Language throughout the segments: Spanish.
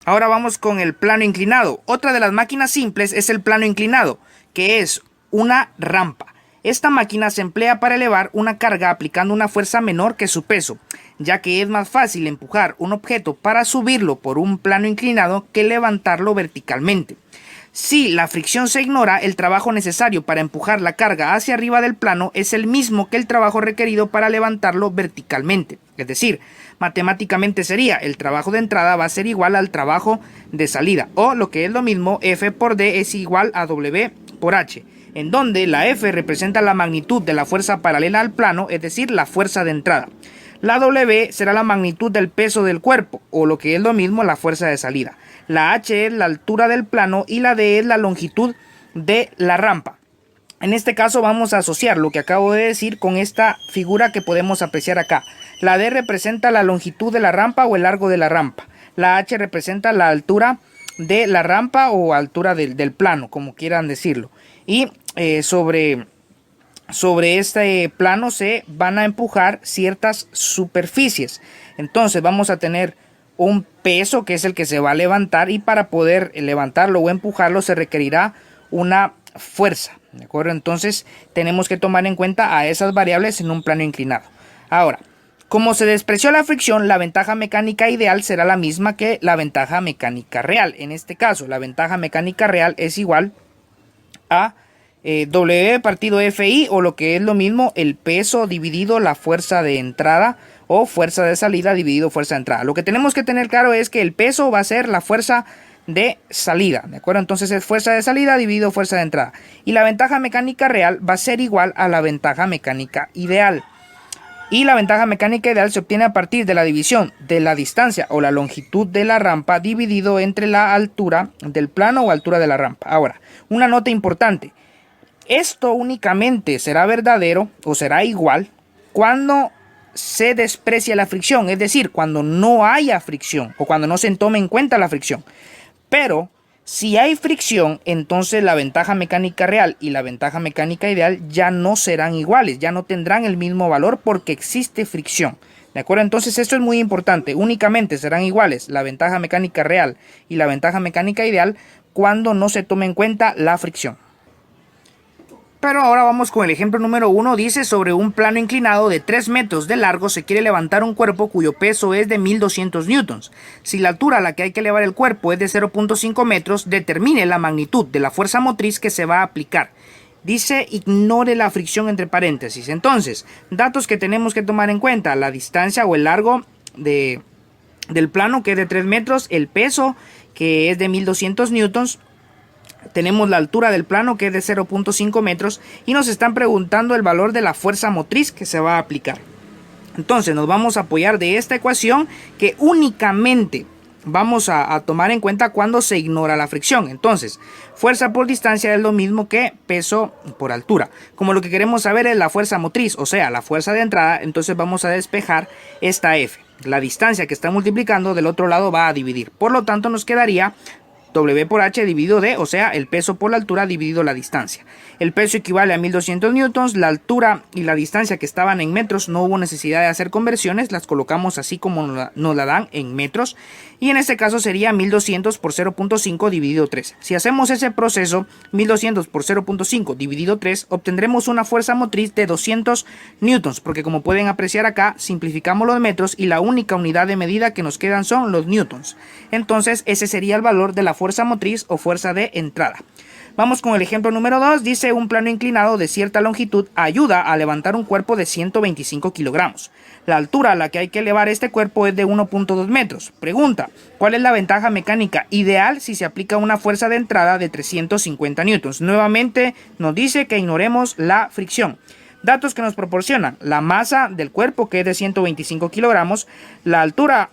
Ahora vamos con el plano inclinado. Otra de las máquinas simples es el plano inclinado, que es una rampa. Esta máquina se emplea para elevar una carga aplicando una fuerza menor que su peso, ya que es más fácil empujar un objeto para subirlo por un plano inclinado que levantarlo verticalmente. Si la fricción se ignora, el trabajo necesario para empujar la carga hacia arriba del plano es el mismo que el trabajo requerido para levantarlo verticalmente. Es decir, matemáticamente sería el trabajo de entrada va a ser igual al trabajo de salida, o lo que es lo mismo, F por D es igual a W por H, en donde la F representa la magnitud de la fuerza paralela al plano, es decir, la fuerza de entrada. La W será la magnitud del peso del cuerpo, o lo que es lo mismo, la fuerza de salida. La H es la altura del plano y la D es la longitud de la rampa. En este caso vamos a asociar lo que acabo de decir con esta figura que podemos apreciar acá. La D representa la longitud de la rampa o el largo de la rampa. La H representa la altura de la rampa o altura del plano, como quieran decirlo. Y sobre este plano se van a empujar ciertas superficies. Entonces vamos a tener un peso que es el que se va a levantar, y para poder levantarlo o empujarlo se requerirá una fuerza, ¿de acuerdo? Entonces tenemos que tomar en cuenta a esas variables en un plano inclinado. Ahora, como se despreció la fricción, la ventaja mecánica ideal será la misma que la ventaja mecánica real. En este caso, la ventaja mecánica real es igual a W partido FI, o lo que es lo mismo, el peso dividido la fuerza de entrada, o fuerza de salida dividido fuerza de entrada. Lo que tenemos que tener claro es que el peso va a ser la fuerza de salida, ¿de acuerdo? Entonces es fuerza de salida dividido fuerza de entrada. Y la ventaja mecánica real va a ser igual a la ventaja mecánica ideal. Y la ventaja mecánica ideal se obtiene a partir de la división de la distancia o la longitud de la rampa dividido entre la altura del plano o altura de la rampa. Ahora, una nota importante. Esto únicamente será verdadero o será igual cuando se desprecia la fricción, es decir, cuando no haya fricción o cuando no se tome en cuenta la fricción. Pero si hay fricción, entonces la ventaja mecánica real y la ventaja mecánica ideal ya no serán iguales, ya no tendrán el mismo valor porque existe fricción. ¿De acuerdo? Entonces esto es muy importante. Únicamente serán iguales la ventaja mecánica real y la ventaja mecánica ideal cuando no se tome en cuenta la fricción. Pero ahora vamos con el ejemplo número 1. Dice: sobre un plano inclinado de 3 metros de largo se quiere levantar un cuerpo cuyo peso es de 1200 newtons. Si la altura a la que hay que elevar el cuerpo es de 0.5 metros, determine la magnitud de la fuerza motriz que se va a aplicar. Dice: ignore la fricción entre paréntesis. Entonces, datos que tenemos que tomar en cuenta: la distancia o el largo del plano, que es de 3 metros, el peso, que es de 1200 newtons. Tenemos la altura del plano, que es de 0.5 metros, y nos están preguntando el valor de la fuerza motriz que se va a aplicar. Entonces nos vamos a apoyar de esta ecuación, que únicamente vamos a tomar en cuenta cuando se ignora la fricción. Entonces, fuerza por distancia es lo mismo que peso por altura. Como lo que queremos saber es la fuerza motriz, o sea, la fuerza de entrada, entonces vamos a despejar esta F. La distancia que está multiplicando del otro lado va a dividir. Por lo tanto, nos quedaría W por H dividido D, o sea, el peso por la altura dividido la distancia. El peso equivale a 1200 newtons, la altura y la distancia que estaban en metros no hubo necesidad de hacer conversiones, las colocamos así como nos la dan en metros, y en este caso sería 1200 por 0.5 dividido 3. Si hacemos ese proceso, 1200 por 0.5 dividido 3, obtendremos una fuerza motriz de 200 newtons, porque como pueden apreciar acá, simplificamos los metros y la única unidad de medida que nos quedan son los newtons. Entonces ese sería el valor de la fuerza motriz o fuerza de entrada. Vamos con el ejemplo número 2. Dice: un plano inclinado de cierta longitud ayuda a levantar un cuerpo de 125 kilogramos. La altura a la que hay que elevar este cuerpo es de 1.2 metros. Pregunta: ¿cuál es la ventaja mecánica ideal si se aplica una fuerza de entrada de 350 newtons? Nuevamente nos dice que ignoremos la fricción. Datos que nos proporcionan: la masa del cuerpo, que es de 125 kilogramos, la altura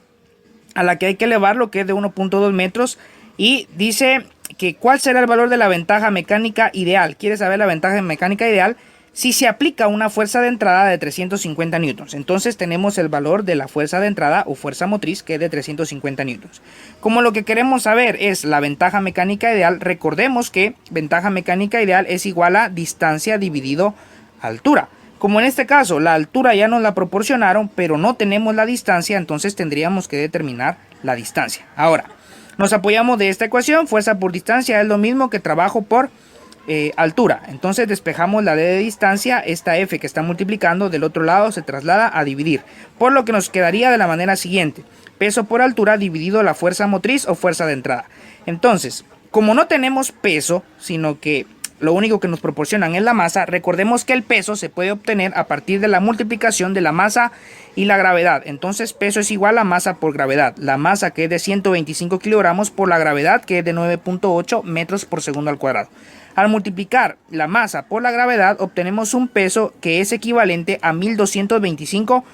a la que hay que elevarlo, que es de 1.2 metros, y dice que cuál será el valor de la ventaja mecánica ideal. Quiere saber la ventaja mecánica ideal si se aplica una fuerza de entrada de 350 newtons. Entonces tenemos el valor de la fuerza de entrada o fuerza motriz, que es de 350 newtons. Como lo que queremos saber es la ventaja mecánica ideal, recordemos que ventaja mecánica ideal es igual a distancia dividido altura. Como en este caso la altura ya nos la proporcionaron, pero no tenemos la distancia, entonces tendríamos que determinar la distancia. Ahora, Nos apoyamos de esta ecuación, fuerza por distancia es lo mismo que trabajo por altura. Entonces despejamos la D de distancia, esta F que está multiplicando del otro lado se traslada a dividir, por lo que nos quedaría de la manera siguiente: peso por altura dividido la fuerza motriz o fuerza de entrada. Entonces, como no tenemos peso, sino que lo único que nos proporcionan es la masa, recordemos que el peso se puede obtener a partir de la multiplicación de la masa y la gravedad. Entonces peso es igual a masa por gravedad. La masa, que es de 125 kilogramos, por la gravedad, que es de 9.8 metros por segundo al cuadrado. Al multiplicar la masa por la gravedad obtenemos un peso que es equivalente a 1225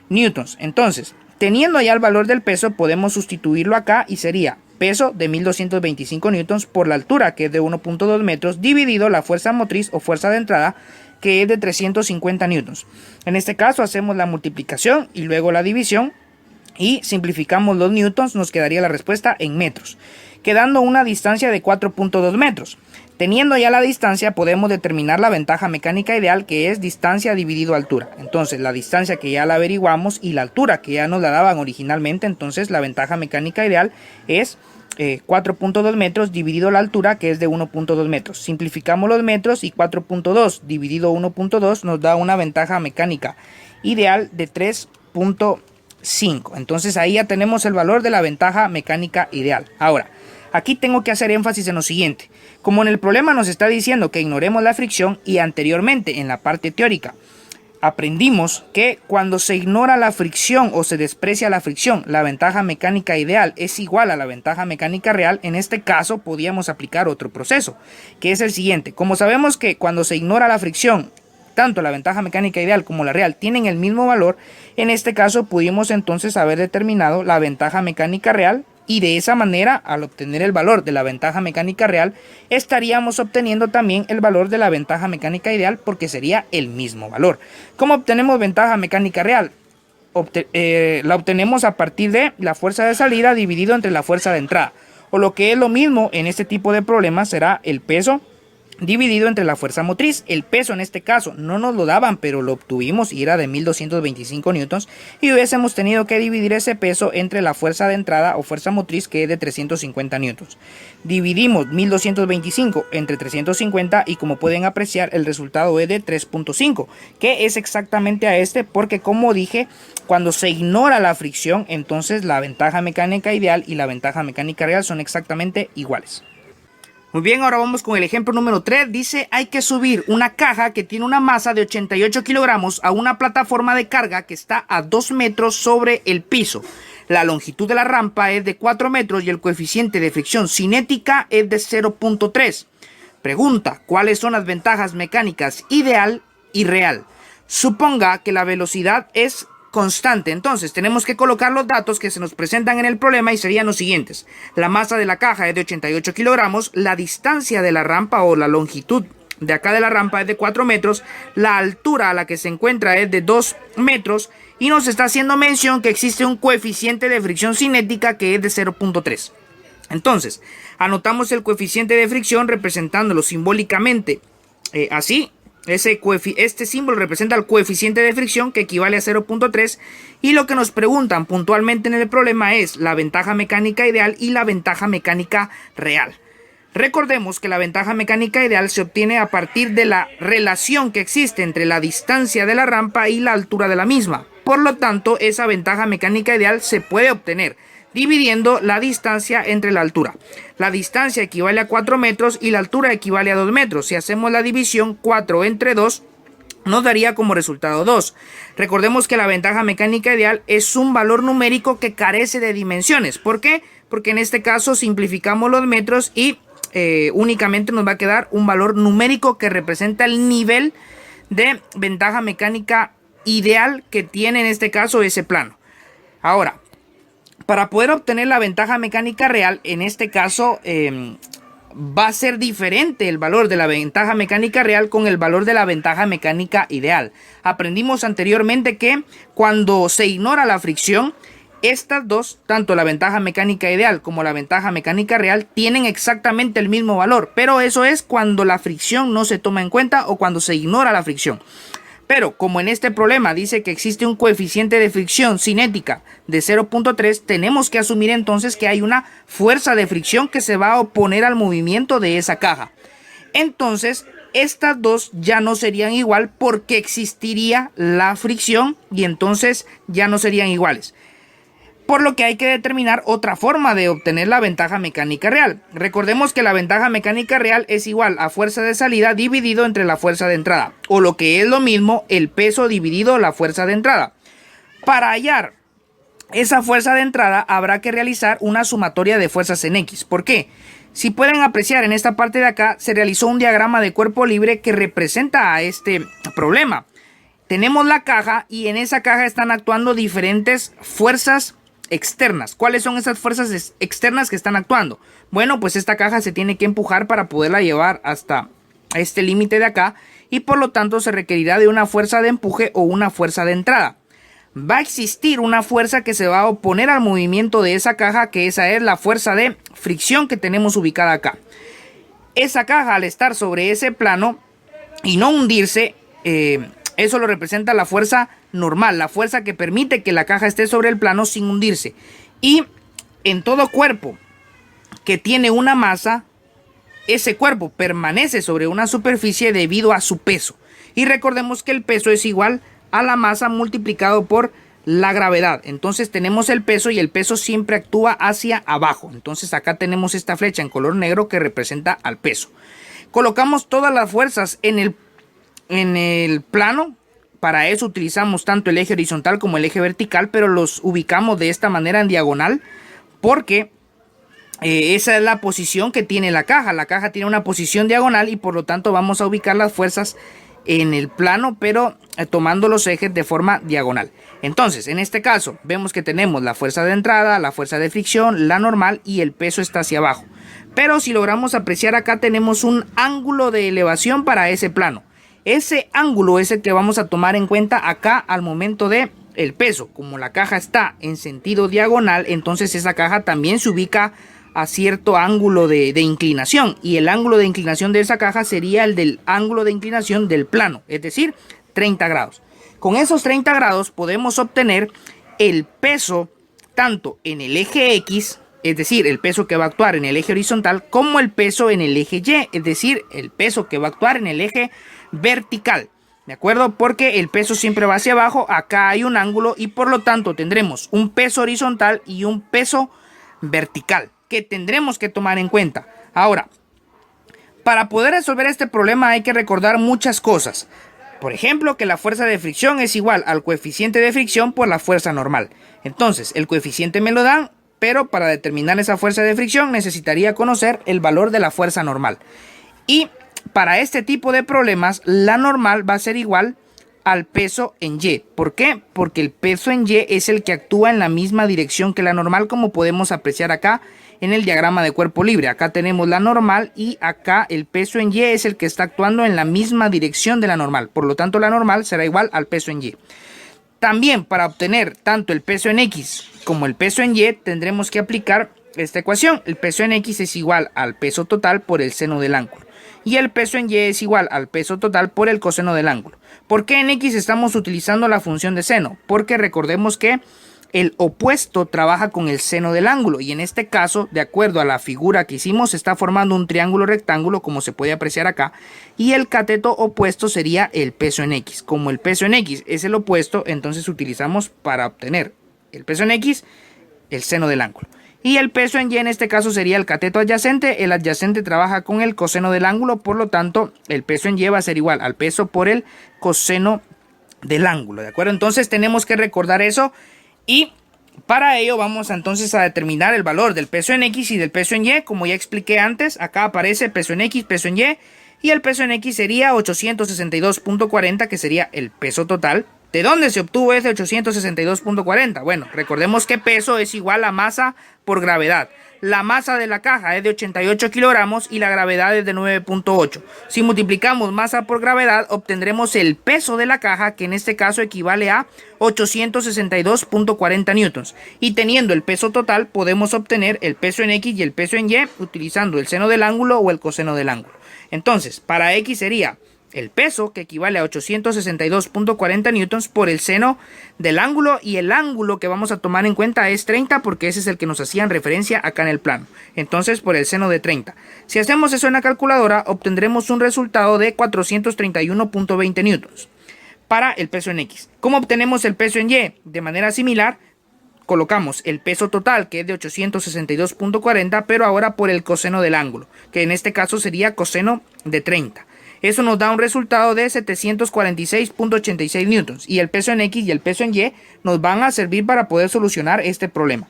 newtons. Entonces, teniendo ya el valor del peso, podemos sustituirlo acá y sería peso de 1225 newtons por la altura, que es de 1.2 metros, dividido la fuerza motriz o fuerza de entrada, que es de 350 newtons. En este caso hacemos la multiplicación y luego la división y simplificamos los newtons, nos quedaría la respuesta en metros, quedando una distancia de 4.2 metros. Teniendo ya la distancia, podemos determinar la ventaja mecánica ideal, que es distancia dividido altura. Entonces, la distancia que ya la averiguamos y la altura que ya nos la daban originalmente, entonces la ventaja mecánica ideal es 4.2 metros dividido la altura, que es de 1.2 metros. Simplificamos los metros y 4.2 dividido 1.2 nos da una ventaja mecánica ideal de 3.5. Entonces ahí ya tenemos el valor de la ventaja mecánica ideal. Ahora, aquí tengo que hacer énfasis en lo siguiente. Como en el problema nos está diciendo que ignoremos la fricción, y anteriormente en la parte teórica aprendimos que cuando se ignora la fricción o se desprecia la fricción, la ventaja mecánica ideal es igual a la ventaja mecánica real. En este caso podíamos aplicar otro proceso, que es el siguiente. Como sabemos que cuando se ignora la fricción, tanto la ventaja mecánica ideal como la real tienen el mismo valor, en este caso pudimos entonces haber determinado la ventaja mecánica real, y de esa manera, al obtener el valor de la ventaja mecánica real, estaríamos obteniendo también el valor de la ventaja mecánica ideal, porque sería el mismo valor. ¿Cómo obtenemos ventaja mecánica real? La obtenemos a partir de la fuerza de salida dividido entre la fuerza de entrada, o lo que es lo mismo en este tipo de problemas será el peso dividido entre la fuerza motriz. El peso en este caso no nos lo daban, pero lo obtuvimos y era de 1225 newtons, y hubiésemos tenido que dividir ese peso entre la fuerza de entrada o fuerza motriz, que es de 350 newtons. Dividimos 1225 entre 350 y como pueden apreciar el resultado es de 3.5, que es exactamente a este, porque como dije, cuando se ignora la fricción, entonces la ventaja mecánica ideal y la ventaja mecánica real son exactamente iguales. Muy bien, ahora vamos con el ejemplo número 3. Dice, hay que subir una caja que tiene una masa de 88 kilogramos a una plataforma de carga que está a 2 metros sobre el piso. La longitud de la rampa es de 4 metros y el coeficiente de fricción cinética es de 0.3. Pregunta, ¿cuáles son las ventajas mecánicas ideal y real? Suponga que la velocidad es constante. Entonces tenemos que colocar los datos que se nos presentan en el problema y serían los siguientes. La masa de la caja es de 88 kilogramos, la distancia de la rampa o la longitud de acá de la rampa es de 4 metros, la altura a la que se encuentra es de 2 metros y nos está haciendo mención que existe un coeficiente de fricción cinética que es de 0.3. Entonces, anotamos el coeficiente de fricción representándolo simbólicamente así. Este símbolo representa el coeficiente de fricción, que equivale a 0.3, y lo que nos preguntan puntualmente en el problema es la ventaja mecánica ideal y la ventaja mecánica real. Recordemos que la ventaja mecánica ideal se obtiene a partir de la relación que existe entre la distancia de la rampa y la altura de la misma. Por lo tanto, esa ventaja mecánica ideal se puede obtener dividiendo la distancia entre la altura. La distancia equivale a 4 metros y la altura equivale a 2 metros. Si hacemos la división, 4 entre 2 nos daría como resultado 2. Recordemos que la ventaja mecánica ideal es un valor numérico que carece de dimensiones. ¿Por qué? Porque en este caso simplificamos los metros y únicamente nos va a quedar un valor numérico que representa el nivel de ventaja mecánica ideal que tiene en este caso ese plano. Ahora, para poder obtener la ventaja mecánica real, en este caso va a ser diferente el valor de la ventaja mecánica real con el valor de la ventaja mecánica ideal. Aprendimos anteriormente que cuando se ignora la fricción, estas dos, tanto la ventaja mecánica ideal como la ventaja mecánica real, tienen exactamente el mismo valor, pero eso es cuando la fricción no se toma en cuenta o cuando se ignora la fricción. Pero como en este problema dice que existe un coeficiente de fricción cinética de 0.3, tenemos que asumir entonces que hay una fuerza de fricción que se va a oponer al movimiento de esa caja. Entonces, estas dos ya no serían igual porque existiría la fricción y entonces ya no serían iguales. Por lo que hay que determinar otra forma de obtener la ventaja mecánica real. Recordemos que la ventaja mecánica real es igual a fuerza de salida dividido entre la fuerza de entrada, o lo que es lo mismo, el peso dividido la fuerza de entrada. Para hallar esa fuerza de entrada habrá que realizar una sumatoria de fuerzas en X. ¿Por qué? Si pueden apreciar, en esta parte de acá se realizó un diagrama de cuerpo libre que representa a este problema. Tenemos la caja y en esa caja están actuando diferentes fuerzas externas. ¿Cuáles son esas fuerzas externas que están actuando? Bueno, pues esta caja se tiene que empujar para poderla llevar hasta este límite de acá y por lo tanto se requerirá de una fuerza de empuje o una fuerza de entrada. Va a existir una fuerza que se va a oponer al movimiento de esa caja, que esa es la fuerza de fricción que tenemos ubicada acá. Esa caja, al estar sobre ese plano y no hundirse, eso lo representa la fuerza normal, la fuerza que permite que la caja esté sobre el plano sin hundirse. Y en todo cuerpo que tiene una masa, ese cuerpo permanece sobre una superficie debido a su peso. Y recordemos que el peso es igual a la masa multiplicado por la gravedad. Entonces tenemos el peso y el peso siempre actúa hacia abajo. Entonces acá tenemos esta flecha en color negro que representa al peso. Colocamos todas las fuerzas en el plano. Para eso utilizamos tanto el eje horizontal como el eje vertical, pero los ubicamos de esta manera en diagonal porque esa es la posición que tiene la caja. La caja tiene una posición diagonal y por lo tanto vamos a ubicar las fuerzas en el plano, pero tomando los ejes de forma diagonal. Entonces, en este caso, vemos que tenemos la fuerza de entrada, la fuerza de fricción, la normal y el peso está hacia abajo. Pero si logramos apreciar acá, tenemos un ángulo de elevación para ese plano. Ese ángulo es el que vamos a tomar en cuenta acá al momento de el peso. Como la caja está en sentido diagonal, entonces esa caja también se ubica a cierto ángulo de inclinación, y el ángulo de inclinación de esa caja sería el del ángulo de inclinación del plano, es decir, 30 grados. Con esos 30 grados podemos obtener el peso tanto en el eje X, es decir, el peso que va a actuar en el eje horizontal, como el peso en el eje Y, es decir, el peso que va a actuar en el eje vertical. ¿De acuerdo? Porque el peso siempre va hacia abajo, acá hay un ángulo y por lo tanto tendremos un peso horizontal y un peso vertical que tendremos que tomar en cuenta. Ahora, para poder resolver este problema hay que recordar muchas cosas. Por ejemplo, que la fuerza de fricción es igual al coeficiente de fricción por la fuerza normal. Entonces, el coeficiente me lo dan, pero para determinar esa fuerza de fricción necesitaría conocer el valor de la fuerza normal. Y para este tipo de problemas, la normal va a ser igual al peso en Y. ¿Por qué? Porque el peso en Y es el que actúa en la misma dirección que la normal, como podemos apreciar acá en el diagrama de cuerpo libre. Acá tenemos la normal y acá el peso en Y es el que está actuando en la misma dirección de la normal. Por lo tanto, la normal será igual al peso en Y. También para obtener tanto el peso en X como el peso en Y tendremos que aplicar esta ecuación. El peso en X es igual al peso total por el seno del ángulo. Y el peso en Y es igual al peso total por el coseno del ángulo. ¿Por qué en X estamos utilizando la función de seno? Porque recordemos que el opuesto trabaja con el seno del ángulo y en este caso, de acuerdo a la figura que hicimos, se está formando un triángulo rectángulo como se puede apreciar acá y el cateto opuesto sería el peso en X. Como el peso en X es el opuesto, entonces utilizamos para obtener el peso en X el seno del ángulo. Y el peso en Y en este caso sería el cateto adyacente. El adyacente trabaja con el coseno del ángulo, por lo tanto el peso en Y va a ser igual al peso por el coseno del ángulo, ¿de acuerdo? Entonces tenemos que recordar eso y para ello vamos entonces a determinar el valor del peso en X y del peso en Y. Como ya expliqué antes, acá aparece peso en X, peso en y el peso en X sería 862.40, que sería el peso total. ¿De dónde se obtuvo ese 862.40? Bueno, recordemos que peso es igual a masa por gravedad. La masa de la caja es de 88 kilogramos y la gravedad es de 9.8. Si multiplicamos masa por gravedad, obtendremos el peso de la caja, que en este caso equivale a 862.40 newtons. Y teniendo el peso total, podemos obtener el peso en X y el peso en Y utilizando el seno del ángulo o el coseno del ángulo. Entonces, para X sería el peso, que equivale a 862.40 newtons por el seno del ángulo, y el ángulo que vamos a tomar en cuenta es 30 porque ese es el que nos hacían referencia acá en el plano. Entonces por el seno de 30. Si hacemos eso en la calculadora obtendremos un resultado de 431.20 newtons para el peso en X. ¿Cómo obtenemos el peso en Y? De manera similar, colocamos el peso total, que es de 862.40, pero ahora por el coseno del ángulo, que en este caso sería coseno de 30. Eso nos da un resultado de 746.86 newtons. Y el peso en X y el peso en Y nos van a servir para poder solucionar este problema.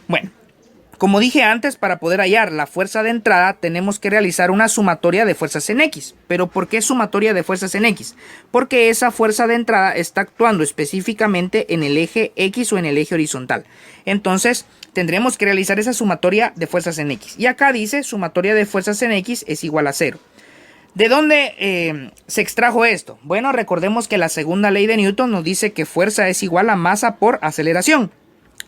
Bueno, como dije antes, para poder hallar la fuerza de entrada tenemos que realizar una sumatoria de fuerzas en X. ¿Pero por qué sumatoria de fuerzas en X? Porque esa fuerza de entrada está actuando específicamente en el eje X o en el eje horizontal. Entonces tendremos que realizar esa sumatoria de fuerzas en X. Y acá dice sumatoria de fuerzas en X es igual a 0. ¿De dónde se extrajo esto? Bueno, recordemos que la segunda ley de Newton nos dice que fuerza es igual a masa por aceleración.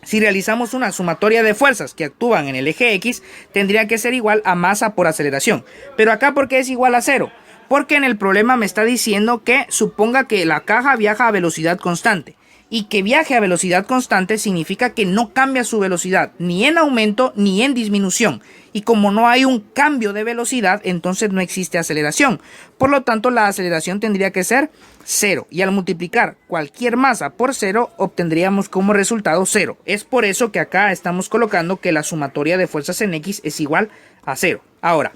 Si realizamos una sumatoria de fuerzas que actúan en el eje X, tendría que ser igual a masa por aceleración. Pero acá, ¿por qué es igual a 0? Porque en el problema me está diciendo que suponga que la caja viaja a velocidad constante. Y que viaje a velocidad constante significa que no cambia su velocidad ni en aumento ni en disminución. Y como no hay un cambio de velocidad, entonces no existe aceleración. Por lo tanto, la aceleración tendría que ser 0. Y al multiplicar cualquier masa por 0, obtendríamos como resultado 0. Es por eso que acá estamos colocando que la sumatoria de fuerzas en X es igual a 0. Ahora,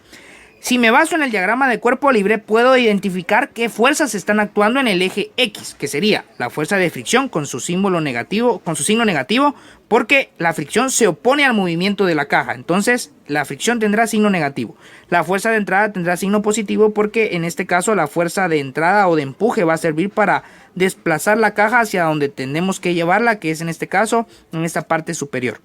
si me baso en el diagrama de cuerpo libre, puedo identificar qué fuerzas están actuando en el eje X, que sería la fuerza de fricción con su símbolo negativo, con su signo negativo, porque la fricción se opone al movimiento de la caja. Entonces, la fricción tendrá signo negativo. La fuerza de entrada tendrá signo positivo porque en este caso la fuerza de entrada o de empuje va a servir para desplazar la caja hacia donde tenemos que llevarla, que es en este caso en esta parte superior.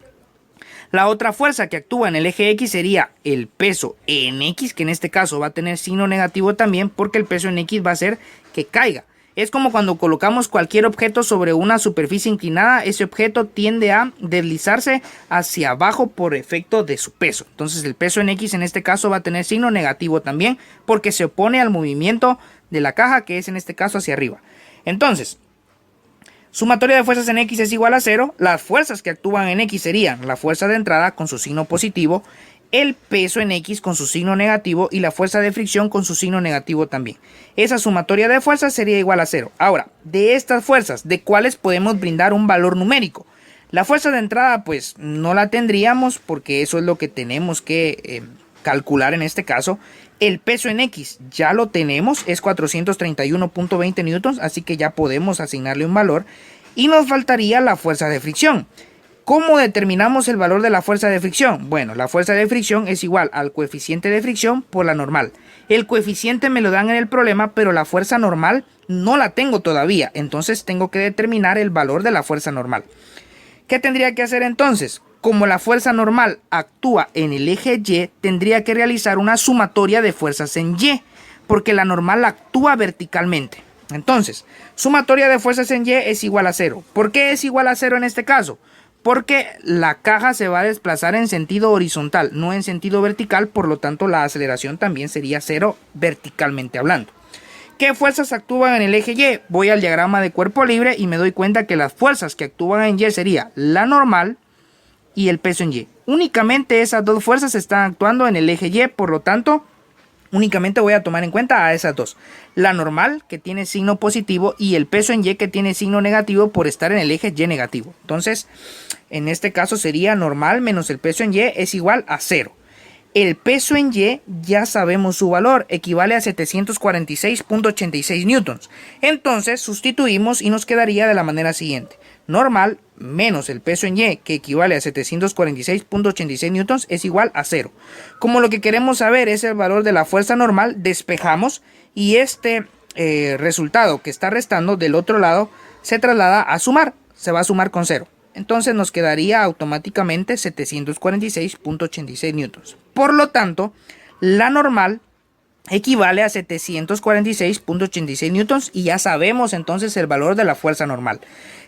La otra fuerza que actúa en el eje X sería el peso en X, que en este caso va a tener signo negativo también porque el peso en X va a hacer que caiga. Es como cuando colocamos cualquier objeto sobre una superficie inclinada, ese objeto tiende a deslizarse hacia abajo por efecto de su peso. Entonces el peso en X en este caso va a tener signo negativo también porque se opone al movimiento de la caja, que es en este caso hacia arriba. Entonces, sumatoria de fuerzas en X es igual a 0. Las fuerzas que actúan en X serían la fuerza de entrada con su signo positivo, el peso en X con su signo negativo y la fuerza de fricción con su signo negativo también. Esa sumatoria de fuerzas sería igual a 0. Ahora, de estas fuerzas, ¿de cuáles podemos brindar un valor numérico? La fuerza de entrada pues no la tendríamos porque eso es lo que tenemos que calcular en este caso. El peso en X ya lo tenemos, es 431.20 newtons, así que ya podemos asignarle un valor. Y nos faltaría la fuerza de fricción. ¿Cómo determinamos el valor de la fuerza de fricción? Bueno, la fuerza de fricción es igual al coeficiente de fricción por la normal. El coeficiente me lo dan en el problema, pero la fuerza normal no la tengo todavía. Entonces tengo que determinar el valor de la fuerza normal. ¿Qué tendría que hacer entonces? Como la fuerza normal actúa en el eje Y, tendría que realizar una sumatoria de fuerzas en Y, porque la normal actúa verticalmente. Entonces, sumatoria de fuerzas en Y es igual a 0. ¿Por qué es igual a 0 en este caso? Porque la caja se va a desplazar en sentido horizontal, no en sentido vertical, por lo tanto la aceleración también sería 0 verticalmente hablando. ¿Qué fuerzas actúan en el eje Y? Voy al diagrama de cuerpo libre y me doy cuenta que las fuerzas que actúan en Y sería la normal y el peso en Y. Únicamente esas dos fuerzas están actuando en el eje Y, por lo tanto, únicamente voy a tomar en cuenta a esas dos. La normal, que tiene signo positivo, y el peso en Y, que tiene signo negativo por estar en el eje Y negativo. Entonces, en este caso sería normal menos el peso en Y es igual a 0. El peso en Y ya sabemos su valor, equivale a 746.86 newtons. Entonces sustituimos y nos quedaría de la manera siguiente. Normal menos el peso en Y, que equivale a 746.86 newtons, es igual a 0. Como lo que queremos saber es el valor de la fuerza normal, despejamos y este resultado que está restando del otro lado se traslada a sumar, se va a sumar con 0. Entonces nos quedaría automáticamente 746.86 newtons. Por lo tanto, la normal equivale a 746.86 newtons y ya sabemos entonces el valor de la fuerza normal.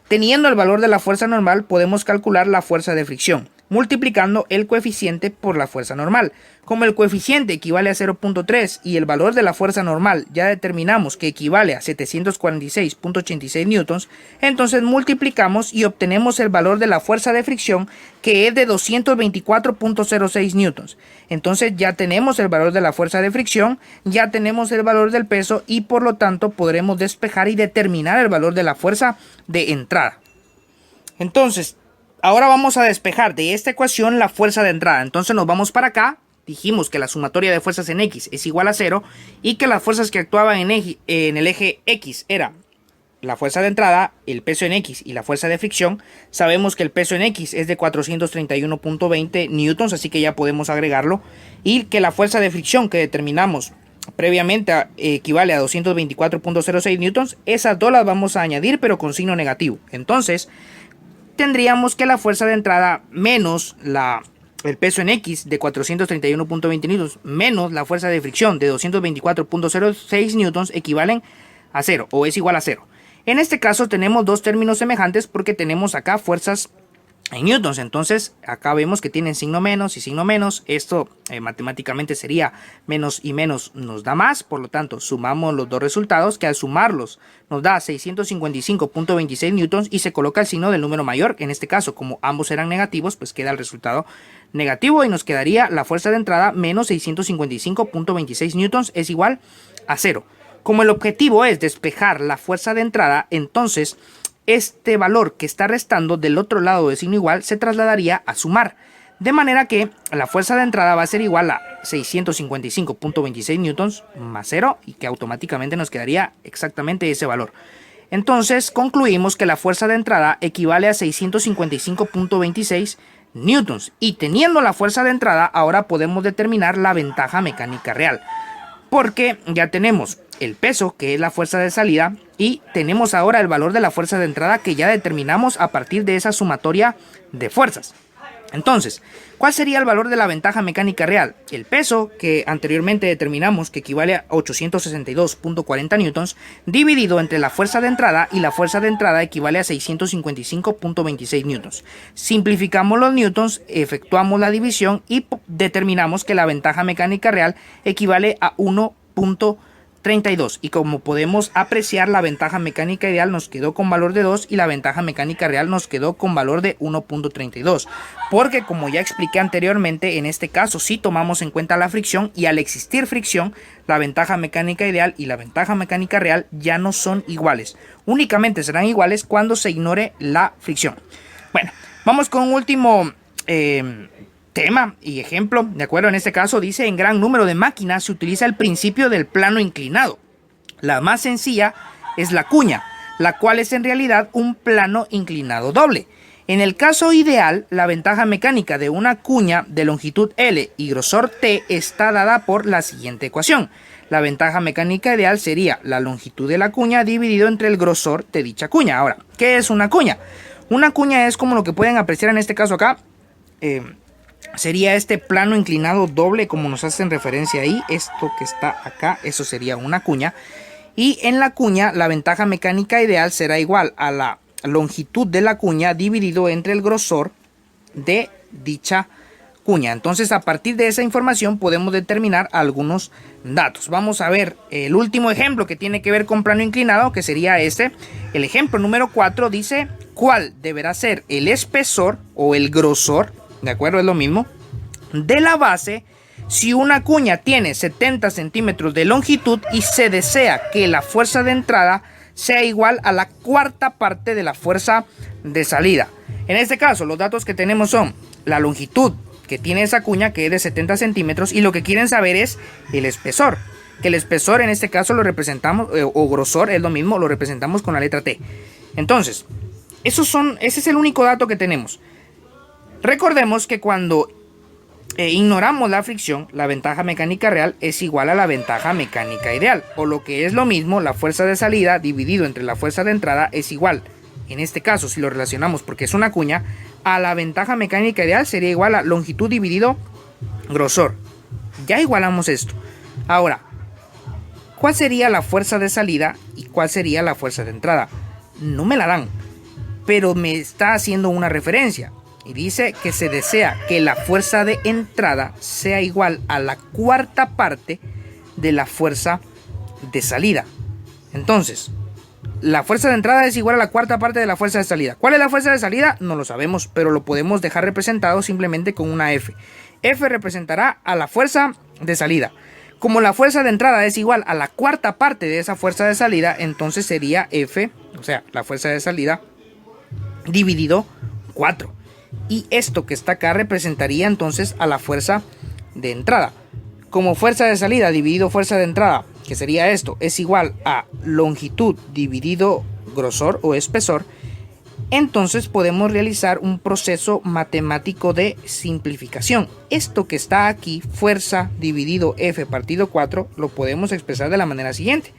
Teniendo el valor de la fuerza normal podemos calcular la fuerza de fricción. multiplicando el coeficiente por la fuerza normal. Como el coeficiente equivale a 0.3 y el valor de la fuerza normal ya determinamos que equivale a 746.86 newtons, entonces multiplicamos y obtenemos el valor de la fuerza de fricción, que es de 224.06 newtons. Entonces ya tenemos el valor de la fuerza de fricción, ya tenemos el valor del peso y por lo tanto podremos despejar y determinar el valor de la fuerza de entrada. Entonces, ahora vamos a despejar de esta ecuación la fuerza de entrada. Entonces nos vamos para acá. Dijimos que la sumatoria de fuerzas en X es igual a 0 y que las fuerzas que actuaban en el eje X era la fuerza de entrada, el peso en X y la fuerza de fricción. Sabemos que el peso en X es de 431.20 newtons, así que ya podemos agregarlo. Y que la fuerza de fricción que determinamos previamente equivale a 224.06 newtons. Esas dos las vamos a añadir, pero con signo negativo. Entonces tendríamos que la fuerza de entrada menos el peso en X de 431.20 newtons menos la fuerza de fricción de 224.06 newtons equivalen a 0 o es igual a 0. En este caso tenemos dos términos semejantes porque tenemos acá fuerzas en newtons. Entonces acá vemos que tienen signo menos y signo menos. Esto matemáticamente sería menos y menos nos da más. Por lo tanto sumamos los dos resultados, que al sumarlos nos da 655.26 newtons y se coloca el signo del número mayor. En este caso, como ambos eran negativos, pues queda el resultado negativo y nos quedaría la fuerza de entrada menos 655.26 newtons es igual a 0. Como el objetivo es despejar la fuerza de entrada, entonces este valor que está restando del otro lado de signo igual se trasladaría a sumar. De manera que la fuerza de entrada va a ser igual a 655.26 newtons más 0 y que automáticamente nos quedaría exactamente ese valor. Entonces concluimos que la fuerza de entrada equivale a 655.26 newtons y teniendo la fuerza de entrada ahora podemos determinar la ventaja mecánica real. Porque ya tenemos el peso, que es la fuerza de salida, y tenemos ahora el valor de la fuerza de entrada que ya determinamos a partir de esa sumatoria de fuerzas. Entonces, ¿cuál sería el valor de la ventaja mecánica real? El peso, que anteriormente determinamos que equivale a 862.40 newtons, dividido entre la fuerza de entrada, y la fuerza de entrada equivale a 655.26 newtons. Simplificamos los newtons, efectuamos la división y determinamos que la ventaja mecánica real equivale a 1.32. Y como podemos apreciar, la ventaja mecánica ideal nos quedó con valor de 2 y la ventaja mecánica real nos quedó con valor de 1.32. Porque como ya expliqué anteriormente, en este caso sí tomamos en cuenta la fricción y al existir fricción, la ventaja mecánica ideal y la ventaja mecánica real ya no son iguales. Únicamente serán iguales cuando se ignore la fricción. Bueno, vamos con un último tema y ejemplo, de acuerdo. En este caso dice: en gran número de máquinas se utiliza el principio del plano inclinado. La más sencilla es la cuña, la cual es en realidad un plano inclinado doble. En el caso ideal, la ventaja mecánica de una cuña de longitud L y grosor T está dada por la siguiente ecuación. La ventaja mecánica ideal sería la longitud de la cuña dividido entre el grosor de dicha cuña. Ahora, ¿qué es una cuña? Una cuña es, como lo que pueden apreciar en este caso acá, sería este plano inclinado doble, como nos hacen referencia ahí. Esto que está acá, eso sería una cuña. Y en la cuña, la ventaja mecánica ideal será igual a la longitud de la cuña dividido entre el grosor de dicha cuña. Entonces, a partir de esa información podemos determinar algunos datos. Vamos a ver el último ejemplo que tiene que ver con plano inclinado, que sería este. El ejemplo número 4 dice: ¿cuál deberá ser el espesor o el grosor? De acuerdo, es lo mismo, de la base si una cuña tiene 70 centímetros de longitud y se desea que la fuerza de entrada sea igual a la cuarta parte de la fuerza de salida. En este caso, los datos que tenemos son la longitud que tiene esa cuña, que es de 70 centímetros, y lo que quieren saber es el espesor, que el espesor en este caso lo representamos, o grosor es lo mismo, lo representamos con la letra T. Entonces, ese es el único dato que tenemos. Recordemos que cuando ignoramos la fricción, la ventaja mecánica real es igual a la ventaja mecánica ideal, o lo que es lo mismo, la fuerza de salida dividido entre la fuerza de entrada es igual, en este caso si lo relacionamos porque es una cuña, a la ventaja mecánica ideal sería igual a longitud dividido grosor. Ya igualamos esto. Ahora, ¿cuál sería la fuerza de salida y cuál sería la fuerza de entrada? No me la dan, pero me está haciendo una referencia. Y dice que se desea que la fuerza de entrada sea igual a la cuarta parte de la fuerza de salida. Entonces, la fuerza de entrada es igual a la cuarta parte de la fuerza de salida. ¿Cuál es la fuerza de salida? No lo sabemos, pero lo podemos dejar representado simplemente con una F. F representará a la fuerza de salida. Como la fuerza de entrada es igual a la cuarta parte de esa fuerza de salida, entonces sería F, o sea, la fuerza de salida, dividido 4. Y esto que está acá representaría entonces a la fuerza de entrada. Como fuerza de salida dividido fuerza de entrada, que sería esto, es igual a longitud dividido grosor o espesor, entonces podemos realizar un proceso matemático de simplificación. Esto que está aquí, fuerza dividido F partido 4, lo podemos expresar de la manera siguiente.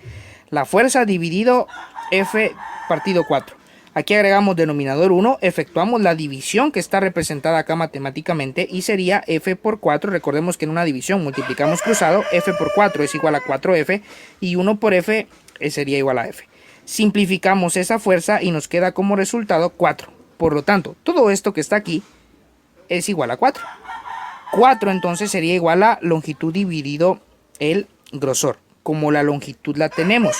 La fuerza dividido F partido 4. Aquí agregamos denominador 1, efectuamos la división que está representada acá matemáticamente y sería F por 4. Recordemos que en una división multiplicamos cruzado, F por 4 es igual a 4F y 1 por F sería igual a F. Simplificamos esa fuerza y nos queda como resultado 4. Por lo tanto, todo esto que está aquí es igual a 4. 4 entonces sería igual a longitud dividido el grosor. Como la longitud la tenemos,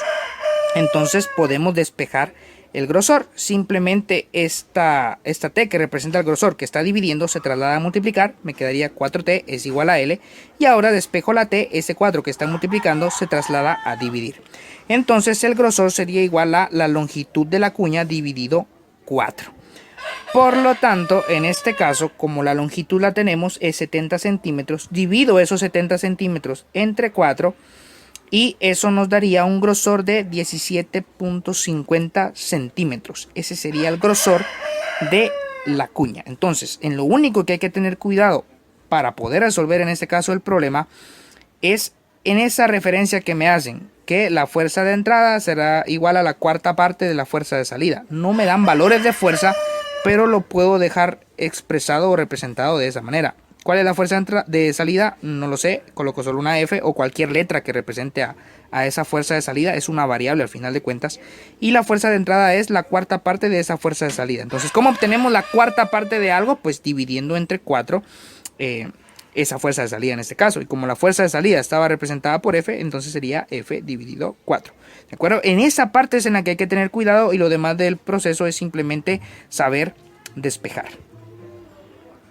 entonces podemos despejar el grosor. Simplemente esta T que representa el grosor que está dividiendo se traslada a multiplicar, me quedaría 4T es igual a L, y ahora despejo la T, ese 4 que está multiplicando se traslada a dividir. Entonces el grosor sería igual a la longitud de la cuña dividido 4. Por lo tanto, en este caso, como la longitud la tenemos es 70 centímetros, divido esos 70 centímetros entre 4 y eso nos daría un grosor de 17.50 centímetros. Ese sería el grosor de la cuña. Entonces, en lo único que hay que tener cuidado para poder resolver en este caso el problema es en esa referencia que me hacen, que la fuerza de entrada será igual a la cuarta parte de la fuerza de salida. No me dan valores de fuerza, pero lo puedo dejar expresado o representado de esa manera. ¿Cuál es la fuerza de salida? No lo sé, coloco solo una F o cualquier letra que represente a esa fuerza de salida, es una variable al final de cuentas. Y la fuerza de entrada es la cuarta parte de esa fuerza de salida. Entonces, ¿cómo obtenemos la cuarta parte de algo? Pues dividiendo entre 4 esa fuerza de salida en este caso. Y como la fuerza de salida estaba representada por F, entonces sería F dividido 4. ¿De acuerdo? En esa parte es en la que hay que tener cuidado y lo demás del proceso es simplemente saber despejar.